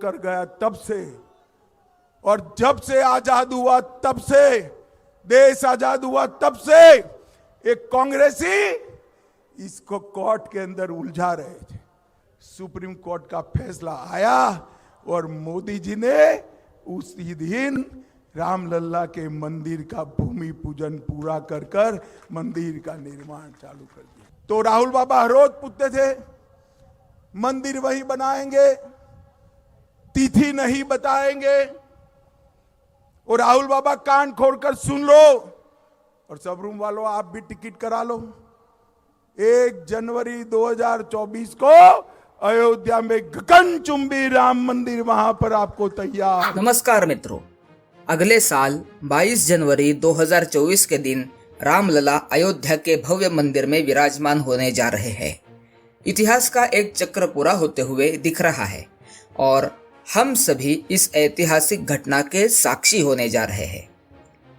कर गया तब से, और जब से आजाद हुआ तब से, देश आजाद हुआ तब से एक कांग्रेसी इसको कोर्ट के अंदर उलझा रहे थे। सुप्रीम कोर्ट का फैसला आया और मोदी जी ने उसी दिन रामलला के मंदिर का भूमि पूजन पूरा कर कर मंदिर का निर्माण चालू कर दिया। तो राहुल बाबा हर रोज पूछते थे मंदिर वही बनाएंगे, तिथि नहीं बताएंगे। और राहुल बाबा कान खोलकर सुन लो, और सब रूम वालों आप भी टिकट करा लो। 1 जनवरी 2024 को अयोध्या में गगनचुंबी राम मंदिर वहां पर आपको तैयार। नमस्कार मित्रों, अगले साल 22 जनवरी 2024 के दिन रामलला अयोध्या के भव्य मंदिर में विराजमान होने जा रहे हैं। इतिहास का एक चक्र पूरा होते हुए दिख रहा है और हम सभी इस ऐतिहासिक घटना के साक्षी होने जा रहे हैं।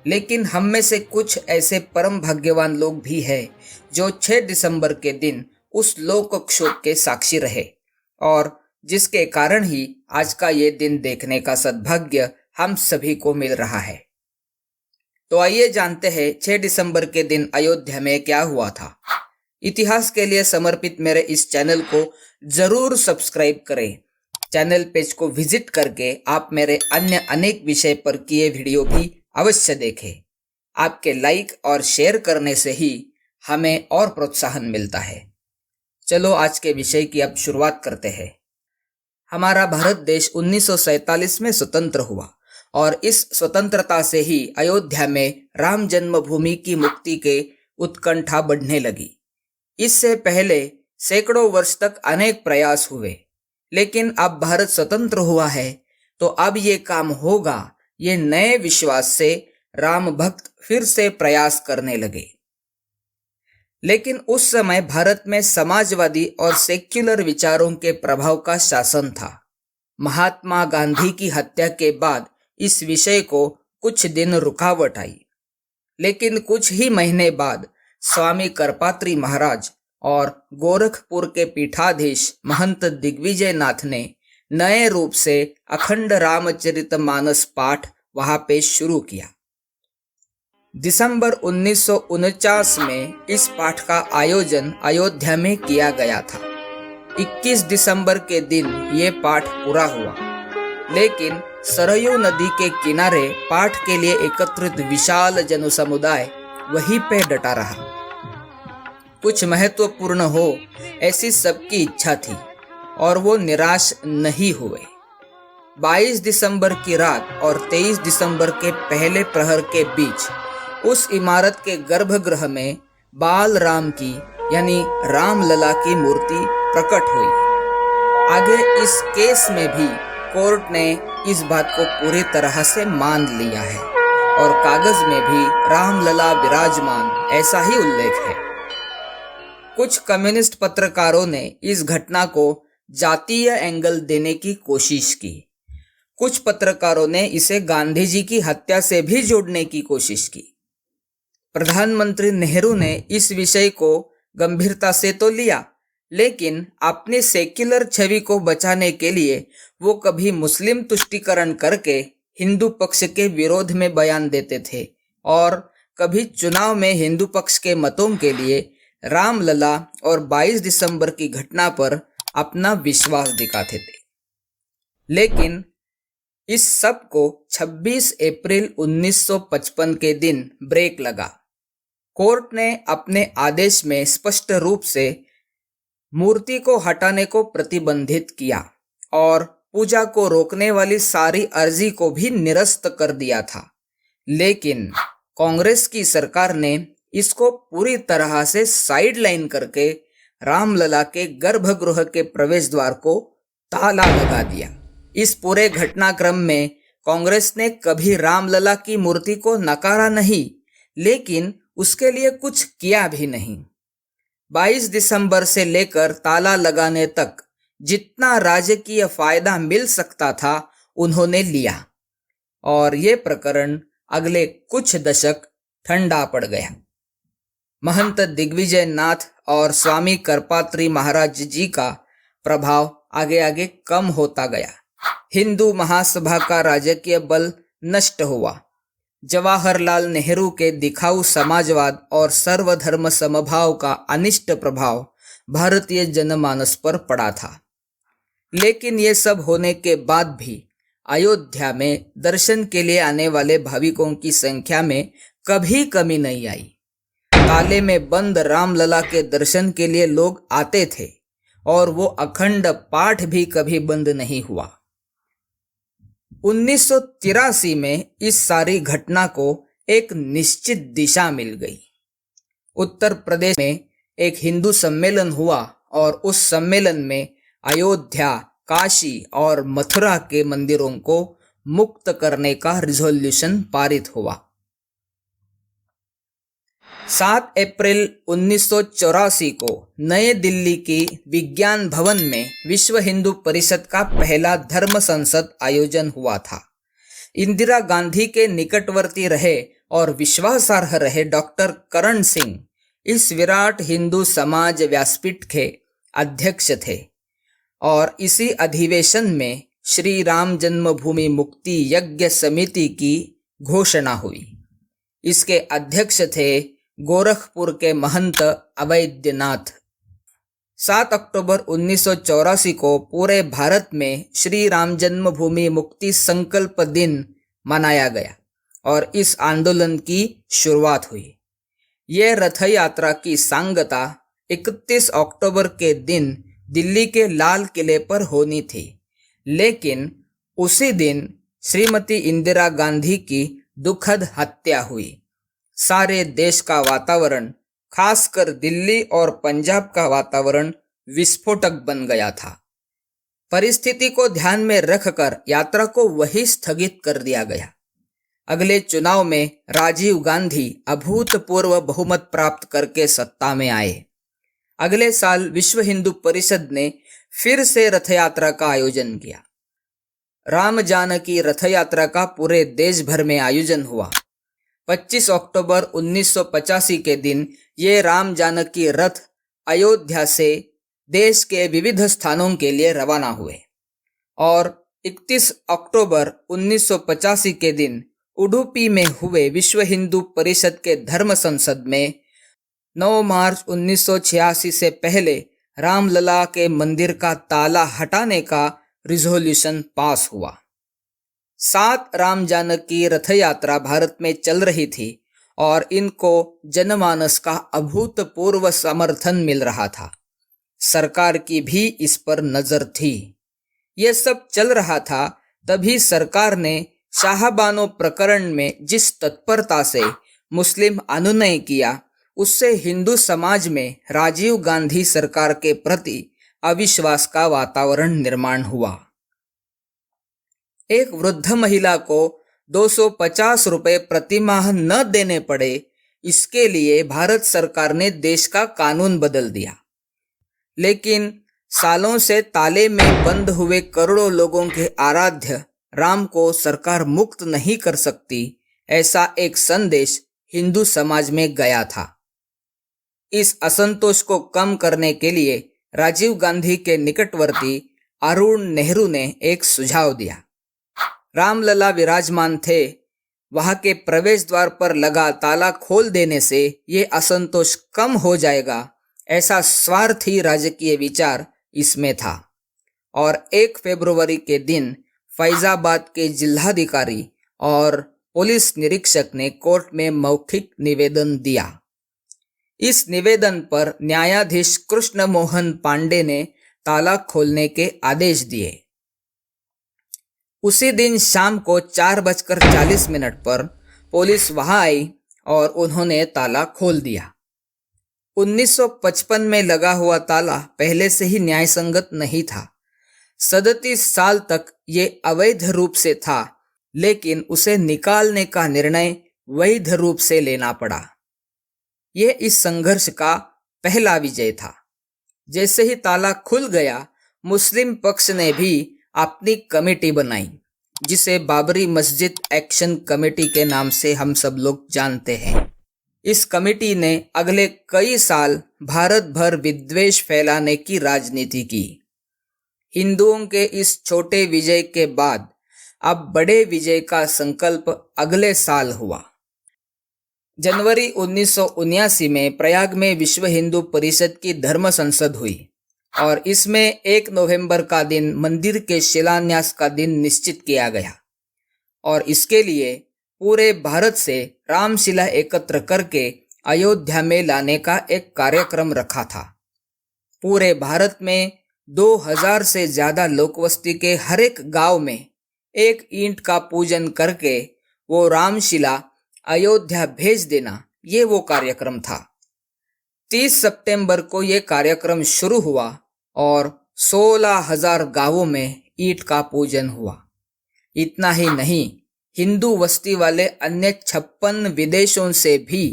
लेकिन हम में से कुछ ऐसे परम भाग्यवान लोग भी हैं जो 6 दिसंबर के दिन उस लोक क्षोभ के साक्षी रहे और जिसके कारण ही आज का ये दिन देखने का सद्भाग्य हम सभी को मिल रहा है। तो आइए जानते हैं 6 दिसंबर के दिन अयोध्या में क्या हुआ था। इतिहास के लिए समर्पित मेरे इस चैनल को जरूर सब्सक्राइब करें। चैनल पेज को विजिट करके आप मेरे अन्य अनेक विषय पर किए वीडियो भी अवश्य देखें। आपके लाइक और शेयर करने से ही हमें और प्रोत्साहन मिलता है। चलो आज के विषय की अब शुरुआत करते हैं। हमारा भारत देश 1947 में स्वतंत्र हुआ और इस स्वतंत्रता से ही अयोध्या में राम जन्मभूमि की मुक्ति के उत्कंठा बढ़ने लगी। इससे पहले सैकड़ों वर्ष तक अनेक प्रयास हुए, लेकिन अब भारत स्वतंत्र हुआ है तो अब ये काम होगा, ये नए विश्वास से राम भक्त फिर से प्रयास करने लगे। लेकिन उस समय भारत में समाजवादी और सेक्युलर विचारों के प्रभाव का शासन था। महात्मा गांधी की हत्या के बाद इस विषय को कुछ दिन रुकावट आई, लेकिन कुछ ही महीने बाद स्वामी करपात्री महाराज और गोरखपुर के पीठाधीश महंत दिग्विजय नाथ ने नए रूप से अखंड रामचरितमानस पाठ वहां पे शुरू किया। दिसंबर 1949 में इस पाठ का आयोजन अयोध्या में किया गया था। 21 दिसंबर के दिन ये पाठ पूरा हुआ, लेकिन सरयू नदी के किनारे पाठ के लिए एकत्रित विशाल जनसमुदाय वहीं पे डटा रहा। कुछ महत्वपूर्ण हो ऐसी सबकी इच्छा थी और वो निराश नहीं हुए। 22 दिसंबर की रात और 23 दिसंबर के पहले प्रहर के बीच उस इमारत के गर्भगृह में बाल राम की यानी रामलला की मूर्ति प्रकट हुई। आगे इस केस में भी कोर्ट ने इस बात को पूरी तरह से मान लिया है और कागज में भी रामलला विराजमान ऐसा ही उल्लेख है। कुछ कम्युनिस्ट पत्रकारों ने इस घटना को जातीय एंगल देने की कोशिश की। कुछ पत्रकारों ने इसे गांधी जी की हत्या से भी जोड़ने की कोशिश की। प्रधानमंत्री नेहरू ने इस विषय को गंभीरता से तो लिया, लेकिन अपनी सेक्युलर छवि को बचाने के लिए वो कभी मुस्लिम तुष्टीकरण करके हिंदू पक्ष के विरोध में बयान देते थे और कभी चुनाव में हिंदू पक्ष के मतों के लिए रामलला और 22 दिसंबर की घटना पर अपना विश्वास दिखाते थे। लेकिन इस सब को 26 अप्रैल 1955 के दिन ब्रेक लगा। कोर्ट ने अपने आदेश में स्पष्ट रूप से मूर्ति को हटाने को प्रतिबंधित किया और पूजा को रोकने वाली सारी अर्जी को भी निरस्त कर दिया था। लेकिन कांग्रेस की सरकार ने इसको पूरी तरह से साइडलाइन करके रामलला के गर्भगृह के प्रवेश द्वार को ताला लगा दिया। इस पूरे घटनाक्रम में कांग्रेस ने कभी रामलला की मूर्ति को नकारा नहीं, लेकिन उसके लिए कुछ किया भी नहीं। 22 दिसंबर से लेकर ताला लगाने तक जितना राजकीय फायदा मिल सकता था उन्होंने लिया और ये प्रकरण अगले कुछ दशक ठंडा पड़ गया। महंत दिग्विजय नाथ और स्वामी करपात्री महाराज जी का प्रभाव आगे आगे कम होता गया। हिंदू महासभा का राजकीय बल नष्ट हुआ। जवाहरलाल नेहरू के दिखाऊ समाजवाद और सर्वधर्म समभाव का अनिष्ट प्रभाव भारतीय जनमानस पर पड़ा था। लेकिन ये सब होने के बाद भी अयोध्या में दर्शन के लिए आने वाले भाविकों की संख्या में कभी कमी नहीं आई। ताले में बंद रामलला के दर्शन के लिए लोग आते थे और वो अखंड पाठ भी कभी बंद नहीं हुआ। 1983 में इस सारी घटना को एक निश्चित दिशा मिल गई। उत्तर प्रदेश में एक हिंदू सम्मेलन हुआ और उस सम्मेलन में अयोध्या, काशी और मथुरा के मंदिरों को मुक्त करने का रिजोल्यूशन पारित हुआ। 7 अप्रैल 1984 को नई दिल्ली की विज्ञान भवन में विश्व हिंदू परिषद का पहला धर्म संसद आयोजन हुआ था। इंदिरा गांधी के निकटवर्ती रहे और विश्वासार्ह रहे डॉक्टर करण सिंह इस विराट हिंदू समाज व्यासपीठ के अध्यक्ष थे और इसी अधिवेशन में श्री राम जन्मभूमि मुक्ति यज्ञ समिति की घोषणा हुई। इसके अध्यक्ष थे गोरखपुर के महंत अवैद्यनाथ। 7 अक्टूबर 1984 को पूरे भारत में श्री राम जन्मभूमि मुक्ति संकल्प दिन मनाया गया और इस आंदोलन की शुरुआत हुई। यह रथ यात्रा की सांगता 31 अक्टूबर के दिन दिल्ली के लाल किले पर होनी थी, लेकिन उसी दिन श्रीमती इंदिरा गांधी की दुखद हत्या हुई। सारे देश का वातावरण, खासकर दिल्ली और पंजाब का वातावरण विस्फोटक बन गया था। परिस्थिति को ध्यान में रखकर यात्रा को वहीं स्थगित कर दिया गया। अगले चुनाव में राजीव गांधी अभूतपूर्व बहुमत प्राप्त करके सत्ता में आए। अगले साल विश्व हिंदू परिषद ने फिर से रथ यात्रा का आयोजन किया। राम जानकी रथ यात्रा का पूरे देश भर में आयोजन हुआ। 25 अक्टूबर 1985 के दिन ये राम जानकी रथ अयोध्या से देश के विविध स्थानों के लिए रवाना हुए और 31 अक्टूबर 1985 के दिन उडुपी में हुए विश्व हिंदू परिषद के धर्म संसद में 9 मार्च 1986 से पहले रामलला के मंदिर का ताला हटाने का रिजोल्यूशन पास हुआ। 7 राम जानकी रथ यात्रा भारत में चल रही थी और इनको जनमानस का अभूतपूर्व समर्थन मिल रहा था। सरकार की भी इस पर नजर थी। ये सब चल रहा था तभी सरकार ने शाहबानो प्रकरण में जिस तत्परता से मुस्लिम अनुनय किया, उससे हिंदू समाज में राजीव गांधी सरकार के प्रति अविश्वास का वातावरण निर्माण हुआ। एक वृद्ध महिला को 250 रुपए प्रति माह न देने पड़े, इसके लिए भारत सरकार ने देश का कानून बदल दिया। लेकिन सालों से ताले में बंद हुए करोड़ों लोगों के आराध्य राम को सरकार मुक्त नहीं कर सकती, ऐसा एक संदेश हिंदू समाज में गया था। इस असंतोष को कम करने के लिए राजीव गांधी के निकटवर्ती अरुण नेहरू ने एक सुझाव दिया। रामलला विराजमान थे, वहां के प्रवेश द्वार पर लगा ताला खोल देने से ये असंतोष कम हो जाएगा, ऐसा स्वार्थी राजकीय विचार इसमें था। और 1 फरवरी के दिन फैजाबाद के जिलाधिकारी और पुलिस निरीक्षक ने कोर्ट में मौखिक निवेदन दिया। इस निवेदन पर न्यायाधीश कृष्ण मोहन पांडे ने ताला खोलने के आदेश दिए। उसी दिन शाम को 4:40 पर पुलिस वहां आई और उन्होंने ताला खोल दिया। 1955 में लगा हुआ ताला पहले से ही न्यायसंगत नहीं था। 37 साल तक ये अवैध रूप से था, लेकिन उसे निकालने का निर्णय वैध रूप से लेना पड़ा। ये इस संघर्ष का पहला विजय था। जैसे ही ताला खुल गया, मुस्लिम पक्ष ने भी अपनी कमेटी बनाई, जिसे बाबरी मस्जिद एक्शन कमेटी के नाम से हम सब लोग जानते हैं। इस कमेटी ने अगले कई साल भारत भर विद्वेष फैलाने की राजनीति की। हिंदुओं के इस छोटे विजय के बाद अब बड़े विजय का संकल्प अगले साल हुआ। जनवरी 1979 में प्रयाग में विश्व हिंदू परिषद की धर्म संसद हुई और इसमें 1 नवंबर का दिन मंदिर के शिलान्यास का दिन निश्चित किया गया और इसके लिए पूरे भारत से रामशिला एकत्र करके अयोध्या में लाने का एक कार्यक्रम रखा था। पूरे भारत में 2000 से ज्यादा लोकवस्ती के हर एक गांव में एक ईंट का पूजन करके वो रामशिला अयोध्या भेज देना, ये वो कार्यक्रम था। 30 सितंबर को ये कार्यक्रम शुरू हुआ और 16,000 गांवों में ईंट का पूजन हुआ। इतना ही नहीं, हिंदू बस्ती वाले अन्य 56 विदेशों से भी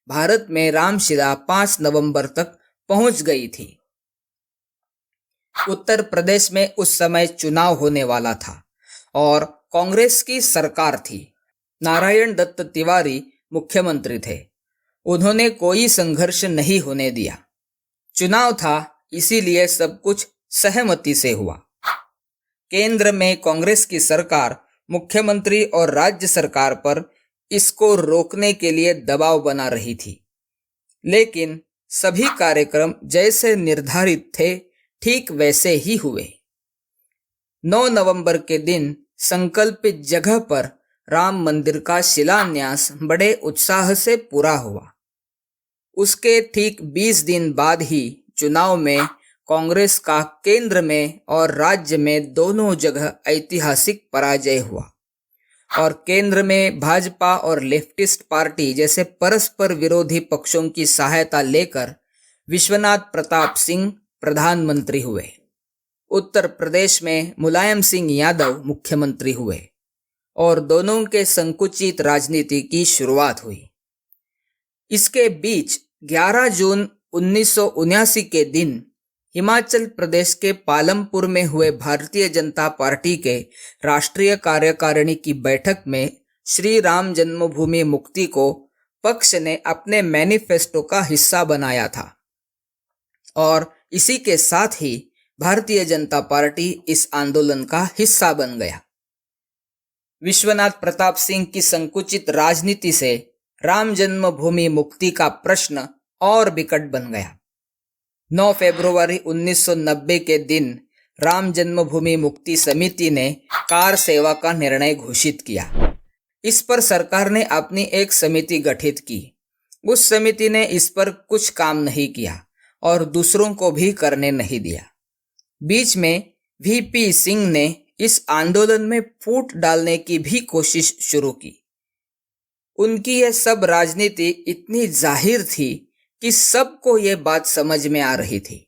भारत में रामशिला 5 नवंबर तक पहुंच गई थी। उत्तर प्रदेश में उस समय चुनाव होने वाला था और कांग्रेस की सरकार थी। नारायण दत्त तिवारी मुख्यमंत्री थे। उन्होंने कोई संघर्ष नहीं होने दिया। चुनाव था, इसीलिए सब कुछ सहमति से हुआ। केंद्र में कांग्रेस की सरकार मुख्यमंत्री और राज्य सरकार पर इसको रोकने के लिए दबाव बना रही थी, लेकिन सभी कार्यक्रम जैसे निर्धारित थे ठीक वैसे ही हुए। 9 नवंबर के दिन संकल्पित जगह पर राम मंदिर का शिलान्यास बड़े उत्साह से पूरा हुआ। उसके ठीक 20 दिन बाद ही चुनाव में कांग्रेस का केंद्र में और राज्य में दोनों जगह ऐतिहासिक पराजय हुआ और केंद्र में भाजपा और लेफ्टिस्ट पार्टी जैसे परस्पर विरोधी पक्षों की सहायता लेकर विश्वनाथ प्रताप सिंह प्रधानमंत्री हुए। उत्तर प्रदेश में मुलायम सिंह यादव मुख्यमंत्री हुए और दोनों के संकुचित राजनीति की शुरुआत हुई। इसके बीच 11 जून 1979 के दिन हिमाचल प्रदेश के पालमपुर में हुए भारतीय जनता पार्टी के राष्ट्रीय कार्यकारिणी की बैठक में श्री राम जन्मभूमि मुक्ति को पक्ष ने अपने मैनिफेस्टो का हिस्सा बनाया था और इसी के साथ ही भारतीय जनता पार्टी इस आंदोलन का हिस्सा बन गया। विश्वनाथ प्रताप सिंह की संकुचित राजनीति से राम जन्मभूमि मुक्ति का प्रश्न और विकट बन गया। 9 फरवरी 1990 के दिन राम जन्मभूमि मुक्ति समिति ने कार सेवा का निर्णय घोषित किया। इस पर सरकार ने अपनी एक समिति गठित की। उस समिति ने इस पर कुछ काम नहीं किया और दूसरों को भी करने नहीं दिया। बीच में वीपी सिंह ने इस आंदोलन में फूट डालने की भी कोशिश शुरू की। उनकी यह सब राजनीति इतनी जाहिर थी कि सबको ये बात समझ में आ रही थी।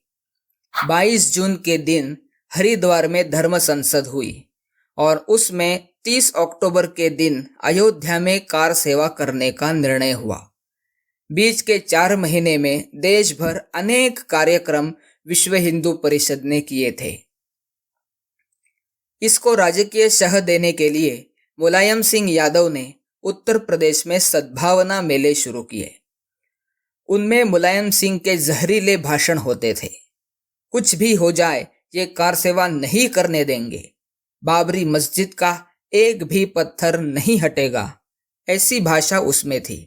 22 जून के दिन हरिद्वार में धर्म संसद हुई और उसमें 30 अक्टूबर के दिन अयोध्या में कार सेवा करने का निर्णय हुआ। बीच के 4 महीने में देश भर अनेक कार्यक्रम विश्व हिंदू परिषद ने किए थे। इसको राजकीय शह देने के लिए मुलायम सिंह यादव ने उत्तर प्रदेश में सद्भावना मेले शुरू किए। उनमें मुलायम सिंह के जहरीले भाषण होते थे। कुछ भी हो जाए, ये कार सेवा नहीं करने देंगे, बाबरी मस्जिद का एक भी पत्थर नहीं हटेगा, ऐसी भाषा उसमें थी।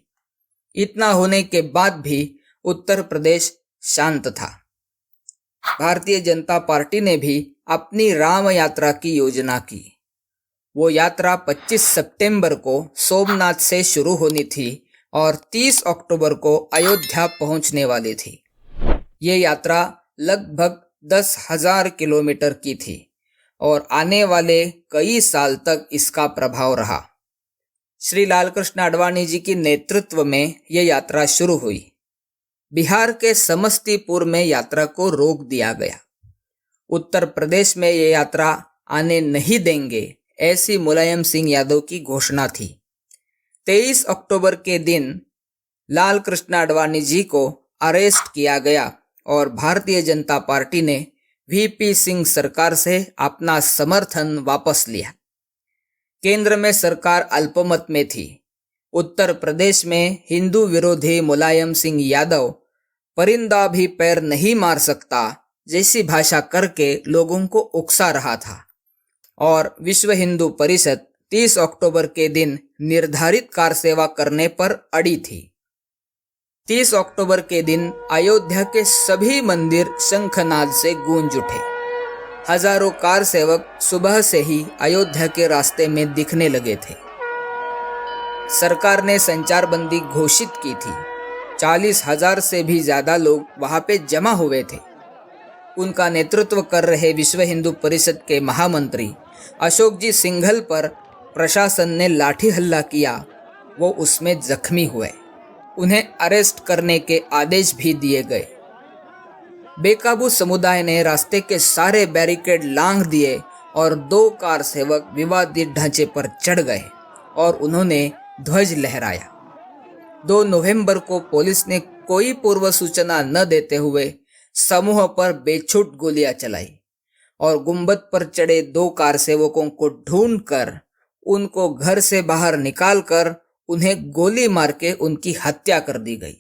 इतना होने के बाद भी उत्तर प्रदेश शांत था। भारतीय जनता पार्टी ने भी अपनी राम यात्रा की योजना की। वो यात्रा 25 सितंबर को सोमनाथ से शुरू होनी थी और 30 अक्टूबर को अयोध्या पहुंचने वाली थी। ये यात्रा लगभग 10,000 किलोमीटर की थी और आने वाले कई साल तक इसका प्रभाव रहा। श्री लालकृष्ण आडवाणी जी के नेतृत्व में ये यात्रा शुरू हुई। बिहार के समस्तीपुर में यात्रा को रोक दिया गया। उत्तर प्रदेश में ये यात्रा आने नहीं देंगे, ऐसी मुलायम सिंह यादव की घोषणा थी। 23 अक्टूबर के दिन लाल कृष्ण आडवाणी जी को अरेस्ट किया गया और भारतीय जनता पार्टी ने वीपी सिंह सरकार से अपना समर्थन वापस लिया। केंद्र में सरकार अल्पमत में थी। उत्तर प्रदेश में हिंदू विरोधी मुलायम सिंह यादव परिंदा भी पैर नहीं मार सकता, जैसी भाषा करके लोगों को उकसा रहा था और विश्व हिंदू परिषद 30 अक्टूबर के दिन निर्धारित कार सेवा करने पर अड़ी थी। 30 अक्टूबर के दिन अयोध्या के सभी मंदिर शंखनाद से गूंज उठे। हजारों कार सेवक सुबह से ही अयोध्या के रास्ते में दिखने लगे थे। सरकार ने संचारबंदी घोषित की थी। 40,000 से भी ज्यादा लोग वहां पे जमा हुए थे। उनका नेतृत्व कर रहे विश्व हिंदू परिषद के महामंत्री अशोक जी सिंघल पर प्रशासन ने लाठी हल्ला किया। वो उसमें जख्मी हुए। उन्हें अरेस्ट करने के आदेश भी दिए गए। बेकाबू समुदाय ने रास्ते के सारे बैरिकेड लांघ दिए और 2 कार सेवक विवादित ढांचे पर चढ़ गए और उन्होंने ध्वज लहराया। 2 नवंबर को पुलिस ने कोई पूर्व सूचना न देते हुए समूह पर बेछूट गोलियां चलाई और गुंबद पर चढ़े 2 कार सेवकों को ढूंढकर उनको घर से बाहर निकालकर उन्हें गोली मार के उनकी हत्या कर दी गई।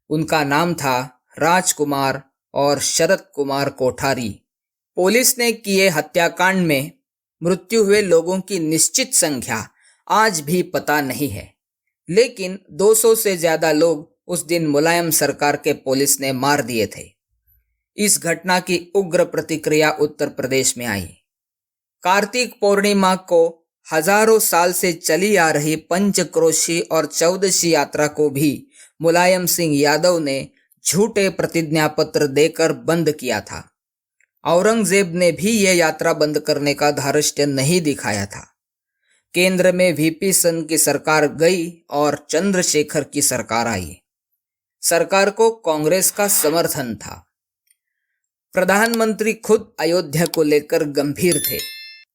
उनका नाम था राजकुमार और शरद कुमार कोठारी। पुलिस ने किए हत्याकांड में मृत्यु हुए लोगों की निश्चित संख्या आज भी पता नहीं है, लेकिन 200 से ज्यादा लोग उस दिन मुलायम सरकार के पुलिस ने मार दिए थे। इस घटना की उग्र प्रतिक्रिया उत्तर प्रदेश में आई। कार्तिक पूर्णिमा को हजारों साल से चली आ रही पंचक्रोशी और चौदशी यात्रा को भी मुलायम सिंह यादव ने झूठे प्रतिज्ञा पत्र देकर बंद किया था। औरंगजेब ने भी यह यात्रा बंद करने का धार्ष्ट्य नहीं दिखाया था। केंद्र में वीपी सिंह की सरकार गई और चंद्रशेखर की सरकार आई। सरकार को कांग्रेस का समर्थन था। प्रधानमंत्री खुद अयोध्या को लेकर गंभीर थे।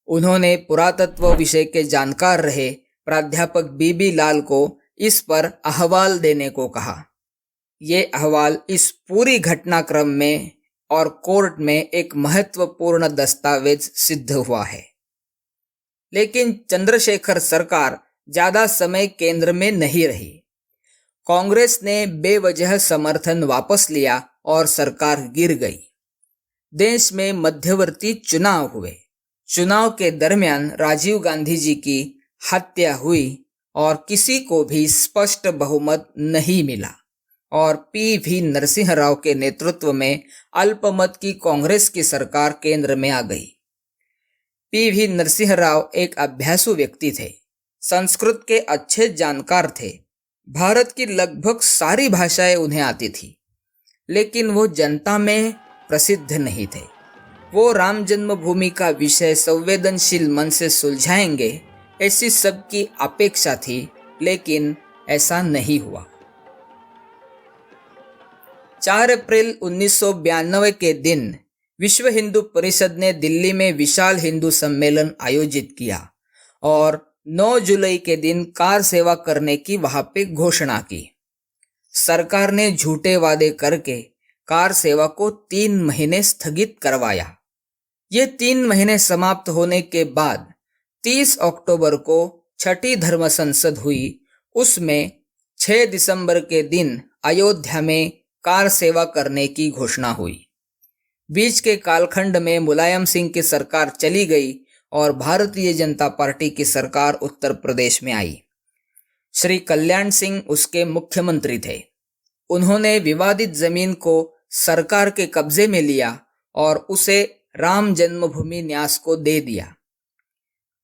उन्होंने पुरातत्व विषय के जानकार रहे प्राध्यापक बीबी लाल को इस पर अहवाल देने को कहा। ये अहवाल इस पूरी घटनाक्रम में और कोर्ट में एक महत्वपूर्ण दस्तावेज सिद्ध हुआ है। लेकिन चंद्रशेखर सरकार ज्यादा समय केंद्र में नहीं रही। कांग्रेस ने बेवजह समर्थन वापस लिया और सरकार गिर गई। देश में मध्यवर्ती चुनाव हुए। चुनाव के दरमियान राजीव गांधी जी की हत्या हुई और किसी को भी स्पष्ट बहुमत नहीं मिला और पीवी नरसिंह राव के नेतृत्व में अल्पमत की कांग्रेस की सरकार केंद्र में आ गई। पीवी नरसिंह राव एक अभ्यासु व्यक्ति थे। संस्कृत के अच्छे जानकार थे। भारत की लगभग सारी भाषाएं उन्हें आती थी, लेकिन वो जनता में प्रसिद्ध नहीं थे। वो राम जन्मभूमि का विषय संवेदनशील मन से सुलझाएंगे ऐसी सबकी अपेक्षा थी, लेकिन ऐसा नहीं हुआ। 4 अप्रैल 1992 के दिन विश्व हिंदू परिषद ने दिल्ली में विशाल हिंदू सम्मेलन आयोजित किया और 9 जुलाई के दिन कार सेवा करने की वहां पे घोषणा की। सरकार ने झूठे वादे करके कार सेवा को 3 महीने स्थगित करवाया। ये 3 महीने समाप्त होने के बाद 30 अक्टूबर को छठी धर्म संसद हुई। उसमें 6 दिसंबर के दिन अयोध्या में कार सेवा करने की घोषणा हुई। बीच के कालखंड में मुलायम सिंह की सरकार चली गई और भारतीय जनता पार्टी की सरकार उत्तर प्रदेश में आई। श्री कल्याण सिंह उसके मुख्यमंत्री थे। उन्होंने विवादित जमीन को सरकार के कब्जे में लिया और उसे राम जन्मभूमि न्यास को दे दिया।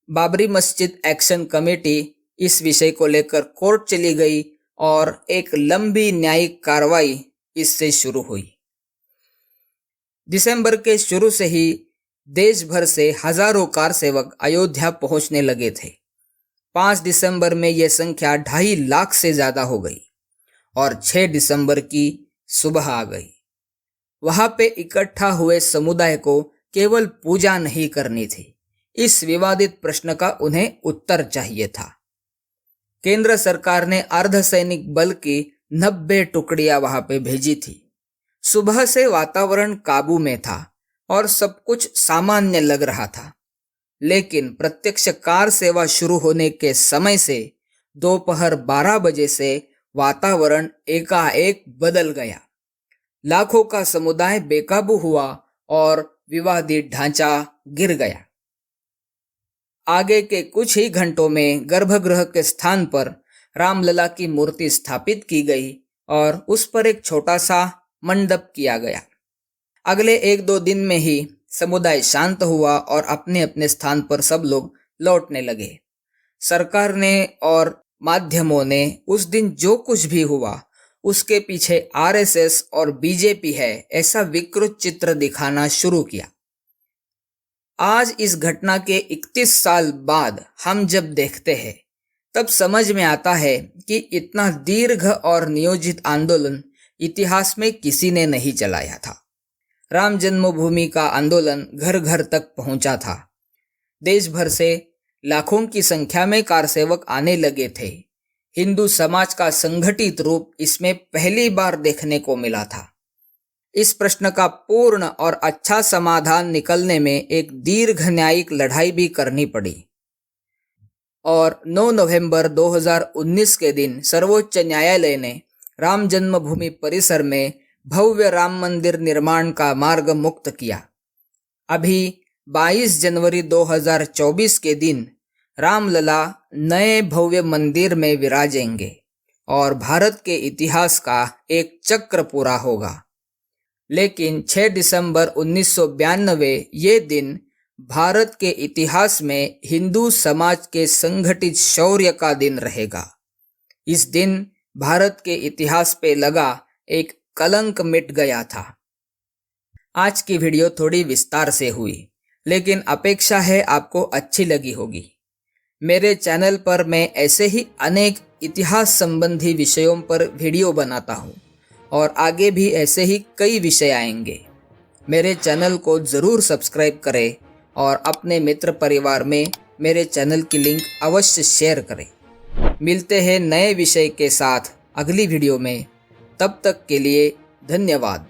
बाबरी मस्जिद एक्शन कमेटी इस विषय को लेकर कोर्ट चली गई और एक लंबी न्यायिक कार्रवाई इससे शुरू हुई। दिसंबर के शुरू से ही देश भर से हजारों कार सेवक अयोध्या पहुंचने लगे थे। 5 दिसंबर में यह संख्या 2.5 लाख से ज्यादा हो गई और 6 दिसंबर की सुबह आ गई। वहां पे इकट्ठा हुए समुदाय को केवल पूजा नहीं करनी थी, इस विवादित प्रश्न का उन्हें उत्तर चाहिए था। केंद्र सरकार ने अर्धसैनिक बल की 90 टुकड़ियां वहां पे भेजी थी। सुबह से वातावरण काबू में था और सब कुछ सामान्य लग रहा था, लेकिन प्रत्यक्ष कार सेवा शुरू होने के समय से दोपहर 12 बजे से वातावरण एकाएक बदल गया। लाखों का समुदाय बेकाबू हुआ और विवादित ढांचा गिर गया। आगे के कुछ ही घंटों में गर्भगृह के स्थान पर रामलला की मूर्ति स्थापित की गई और उस पर एक छोटा सा मंडप किया गया। अगले 1-2 दिन में ही समुदाय शांत हुआ और अपने अपने स्थान पर सब लोग लौटने लगे। सरकार ने और माध्यमों ने उस दिन जो कुछ भी हुआ उसके पीछे आरएसएस और बीजेपी है ऐसा विकृत चित्र दिखाना शुरू किया। आज इस घटना के 31 साल बाद हम जब देखते हैं तब समझ में आता है कि इतना दीर्घ और नियोजित आंदोलन इतिहास में किसी ने नहीं चलाया था। राम जन्मभूमि का आंदोलन घर घर तक पहुंचा था। देश भर से लाखों की संख्या में कारसेवक आने लगे थे। हिंदू समाज का संगठित रूप इसमें पहली बार देखने को मिला था। इस प्रश्न का पूर्ण और अच्छा समाधान निकलने में एक दीर्घ न्यायिक लड़ाई भी करनी पड़ी और 9 नवंबर 2019 के दिन सर्वोच्च न्यायालय ने राम जन्मभूमि परिसर में भव्य राम मंदिर निर्माण का मार्ग मुक्त किया। अभी 22 जनवरी 2024 के दिन रामलला नए भव्य मंदिर में विराजेंगे और भारत के इतिहास का एक चक्र पूरा होगा। लेकिन 6 दिसंबर 1992 ये दिन भारत के इतिहास में हिंदू समाज के संगठित शौर्य का दिन रहेगा। इस दिन भारत के इतिहास पे लगा एक कलंक मिट गया था। आज की वीडियो थोड़ी विस्तार से हुई, लेकिन अपेक्षा है आपको अच्छी लगी होगी। मेरे चैनल पर मैं ऐसे ही अनेक इतिहास संबंधी विषयों पर वीडियो बनाता हूँ और आगे भी ऐसे ही कई विषय आएंगे। मेरे चैनल को ज़रूर सब्सक्राइब करें और अपने मित्र परिवार में मेरे चैनल की लिंक अवश्य शेयर करें। मिलते हैं नए विषय के साथ अगली वीडियो में। तब तक के लिए धन्यवाद।